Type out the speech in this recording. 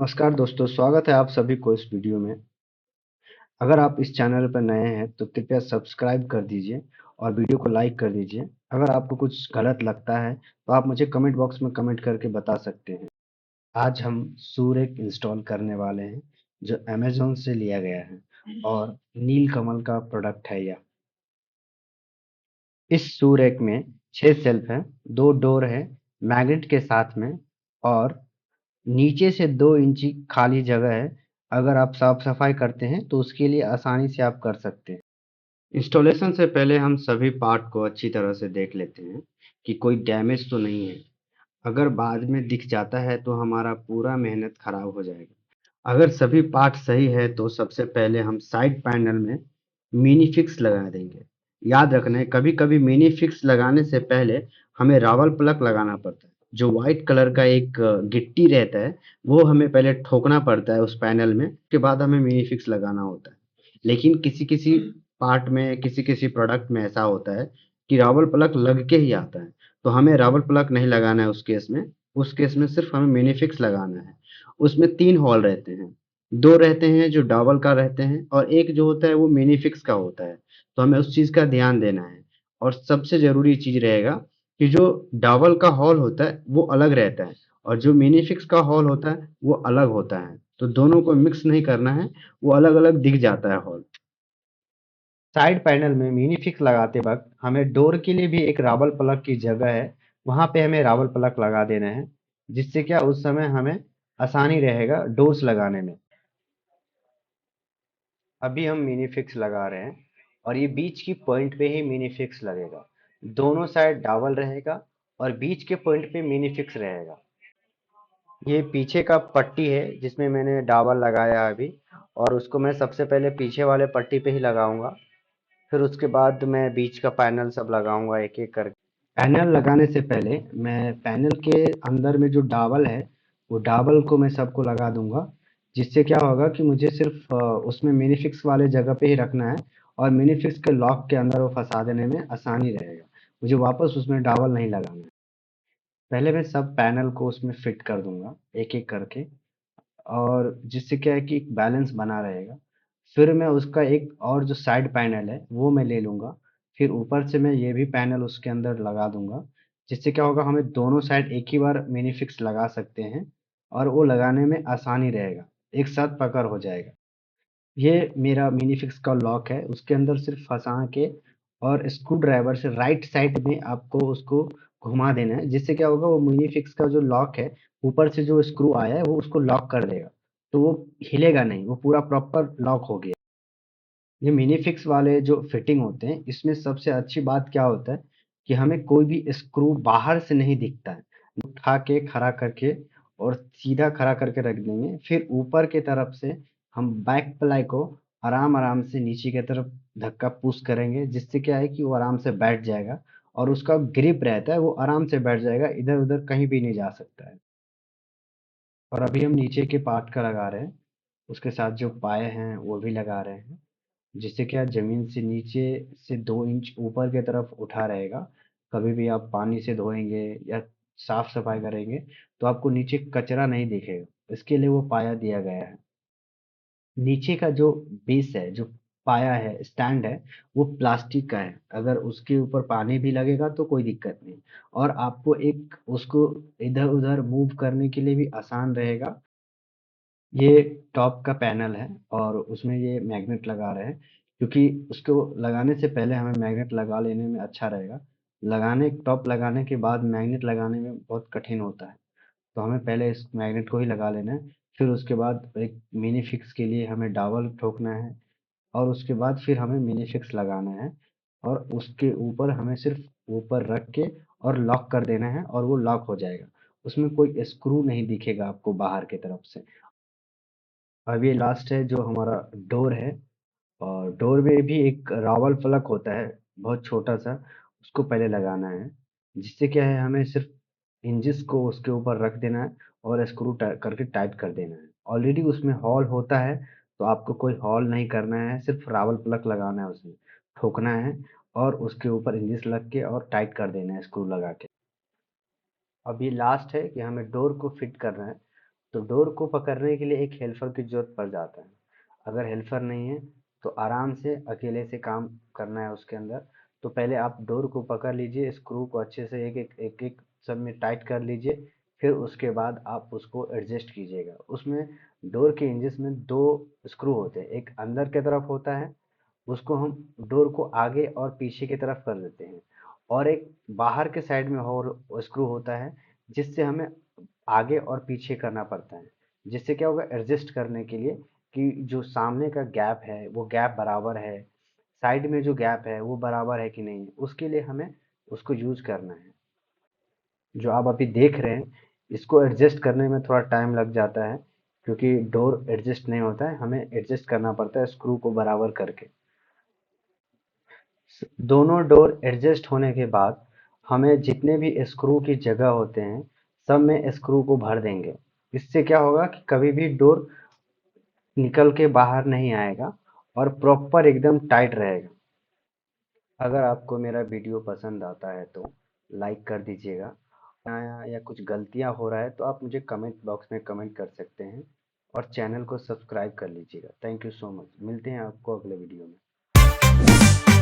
नमस्कार दोस्तों, स्वागत है आप सभी को इस वीडियो में। अगर आप इस चैनल पर नए हैं तो कृपया सब्सक्राइब कर दीजिए और वीडियो को लाइक कर दीजिए। अगर आपको कुछ गलत लगता है तो आप मुझे कमेंट बॉक्स में कमेंट करके बता सकते हैं। आज हम सूर्य इंस्टॉल करने वाले हैं जो अमेज़न से लिया गया है और नीलकमल का प्रोडक्ट है यह। इस सूर्य में 6 शेल्फ हैं, 2 डोर है मैग्नेट के साथ में और नीचे से 2 इंची खाली जगह है। अगर आप साफ सफाई करते हैं तो उसके लिए आसानी से आप कर सकते हैं। इंस्टॉलेशन से पहले हम सभी पार्ट को अच्छी तरह से देख लेते हैं कि कोई डैमेज तो नहीं है। अगर बाद में दिख जाता है तो हमारा पूरा मेहनत खराब हो जाएगा। अगर सभी पार्ट सही है तो सबसे पहले हम साइड पैनल में मिनी फिक्स लगा देंगे। याद रखना है, कभी कभी मिनी फिक्स लगाने से पहले हमें रावल प्लग लगाना पड़ता है। जो व्हाइट कलर का एक गिट्टी रहता है वो हमें पहले ठोकना पड़ता है उस पैनल में, उसके बाद हमें मिनी फिक्स लगाना होता है। लेकिन किसी किसी पार्ट में, किसी किसी प्रोडक्ट में ऐसा होता है कि रावल प्लग लग के ही आता है, तो हमें रावल प्लग नहीं लगाना है उस केस में सिर्फ हमें मिनी फिक्स लगाना है। उसमें 3 होल रहते हैं, 2 रहते हैं जो डबल का रहते हैं और एक जो होता है वो मिनी फिक्स का होता है। तो हमें उस चीज़ का ध्यान देना है। और सबसे ज़रूरी चीज़ रहेगा कि जो डबल का हॉल होता है वो अलग रहता है और जो मिनी फिक्स का हॉल होता है वो अलग होता है। तो दोनों को मिक्स नहीं करना है, वो अलग-अलग दिख जाता है हॉल। साइड पैनल में मिनी फिक्स लगाते वक्त हमें डोर के लिए भी एक रावल प्लग की जगह है, वहां पे हमें रावल प्लग लगा देना है, जिससे क्या उस समय हमें आसानी रहेगा डोर्स लगाने में। अभी हम मिनी फिक्स लगा रहे हैं और ये बीच की पॉइंट पे ही मिनी फिक्स लगेगा। दोनों साइड डावल रहेगा और बीच के पॉइंट पे मिनी फिक्स रहेगा। ये पीछे का पट्टी है जिसमें मैंने डावल लगाया अभी, और उसको मैं सबसे पहले पीछे वाले पट्टी पे ही लगाऊंगा। फिर उसके बाद मैं बीच का पैनल सब लगाऊंगा एक एक करके। पैनल लगाने से पहले मैं पैनल के अंदर में जो डावल है वो डावल को मैं सबको लगा दूंगा, जिससे क्या होगा कि मुझे सिर्फ उसमें मिनी फिक्स वाले जगह पे ही रखना है और मिनी फिक्स के लॉक के अंदर वो फंसा देने में आसानी रहेगा। मुझे वापस उसमें डावल नहीं लगाना है। पहले मैं सब पैनल को उसमें फिट कर दूंगा एक एक करके, और जिससे क्या है कि एक बैलेंस बना रहेगा। फिर मैं उसका एक और जो साइड पैनल है वो मैं ले लूँगा। फिर ऊपर से मैं ये भी पैनल उसके अंदर लगा दूँगा, जिससे क्या होगा हमें दोनों साइड एक ही बार मिनी फिक्स लगा सकते हैं और वो लगाने में आसानी रहेगा, एक साथ पकड़ हो जाएगा। ये मेरा मिनी फिक्स का लॉक है, उसके अंदर सिर्फ फंसा के और स्क्रू ड्राइवर से राइट साइड में आपको उसको घुमा देना है, जिससे क्या होगा वो मिनी फिक्स का जो लॉक है ऊपर से जो स्क्रू आया है वो उसको लॉक कर देगा। तो वो हिलेगा नहीं, वो पूरा प्रॉपर लॉक हो गया। ये मिनी फिक्स वाले जो फिटिंग होते हैं इसमें सबसे अच्छी बात क्या होता है कि हमें कोई भी स्क्रू बाहर से नहीं दिखता है। उठा के खड़ा करके और सीधा खड़ा करके रख देंगे, फिर ऊपर की तरफ से हम बैक प्लाई को आराम आराम से नीचे की तरफ धक्का पुश करेंगे, जिससे क्या है कि वो आराम से बैठ जाएगा और उसका ग्रिप रहता है वो आराम से बैठ जाएगा, इधर उधर कहीं भी नहीं जा सकता है। और अभी हम नीचे के पार्ट का लगा रहे हैं, उसके साथ जो पाए हैं वो भी लगा रहे हैं, जिससे क्या ज़मीन से नीचे से 2 इंच ऊपर की तरफ उठा रहेगा। कभी भी आप पानी से धोएँगे या साफ-सफाई करेंगे तो आपको नीचे कचरा नहीं दिखेगा, इसके लिए वो पाया दिया गया है। नीचे का जो बेस है, जो पाया है, स्टैंड है, वो प्लास्टिक का है। अगर उसके ऊपर पानी भी लगेगा तो कोई दिक्कत नहीं, और आपको एक उसको इधर-उधर मूव करने के लिए भी आसान रहेगा। ये टॉप का पैनल है और उसमें ये मैग्नेट लगा रहे हैं, क्योंकि उसको लगाने से पहले हमें मैग्नेट लगा लेने में अच्छा रहेगा। टॉप लगाने के बाद मैग्नेट लगाने में बहुत कठिन होता है, तो हमें पहले इस मैग्नेट को ही लगा लेना है। फिर उसके बाद एक मिनी फिक्स के लिए हमें डॉवल ठोकना है और उसके बाद फिर हमें मिनी फिक्स लगाना है और उसके ऊपर हमें सिर्फ ऊपर रख के और लॉक कर देना है और वो लॉक हो जाएगा। उसमें कोई स्क्रू नहीं दिखेगा आपको बाहर की तरफ से। अब ये लास्ट है जो हमारा डोर है, और डोर में भी एक रावल प्लग होता है बहुत छोटा सा, उसको पहले लगाना है, जिससे क्या है हमें सिर्फ हिंजेस को उसके ऊपर रख देना है और स्क्रू करके टाइट कर देना है। ऑलरेडी उसमें हॉल होता है, तो आपको कोई हॉल नहीं करना है, सिर्फ रावल प्लग लगाना है, उसमें ठोकना है और उसके ऊपर हिंजेस लग के और टाइट कर देना है स्क्रू लगा के। अब ये लास्ट है कि हमें डोर को फिट करना है। तो डोर को पकड़ने के लिए एक हेल्पर की ज़रूरत पड़ जाता है। अगर हेल्पर नहीं है तो आराम से अकेले से काम करना है उसके अंदर। तो पहले आप डोर को पकड़ लीजिए, स्क्रू को अच्छे से एक सब में टाइट कर लीजिए। फिर उसके बाद आप उसको एडजस्ट कीजिएगा। उसमें डोर के हिंजेस में 2 स्क्रू होते हैं, एक अंदर की तरफ होता है, उसको हम डोर को आगे और पीछे की तरफ कर देते हैं, और एक बाहर के साइड में और स्क्रू होता है जिससे हमें आगे और पीछे करना पड़ता है। जिससे क्या होगा, एडजस्ट करने के लिए कि जो सामने का गैप है वो गैप बराबर है, साइड में जो गैप है वो बराबर है कि नहीं, उसके लिए हमें उसको यूज करना है। जो आप अभी देख रहे हैं, इसको एडजस्ट करने में थोड़ा टाइम लग जाता है, क्योंकि डोर एडजस्ट नहीं होता है, हमें एडजस्ट करना पड़ता है स्क्रू को बराबर करके। दोनों डोर एडजस्ट होने के बाद हमें जितने भी स्क्रू की जगह होते हैं सब में स्क्रू को भर देंगे। इससे क्या होगा कि कभी भी डोर निकल के बाहर नहीं आएगा और प्रॉपर एकदम टाइट रहेगा। अगर आपको मेरा वीडियो पसंद आता है तो लाइक कर दीजिएगा। या कुछ गलतियां हो रहा है तो आप मुझे कमेंट बॉक्स में कमेंट कर सकते हैं, और चैनल को सब्सक्राइब कर लीजिएगा। Thank you so much. मिलते हैं आपको अगले वीडियो में।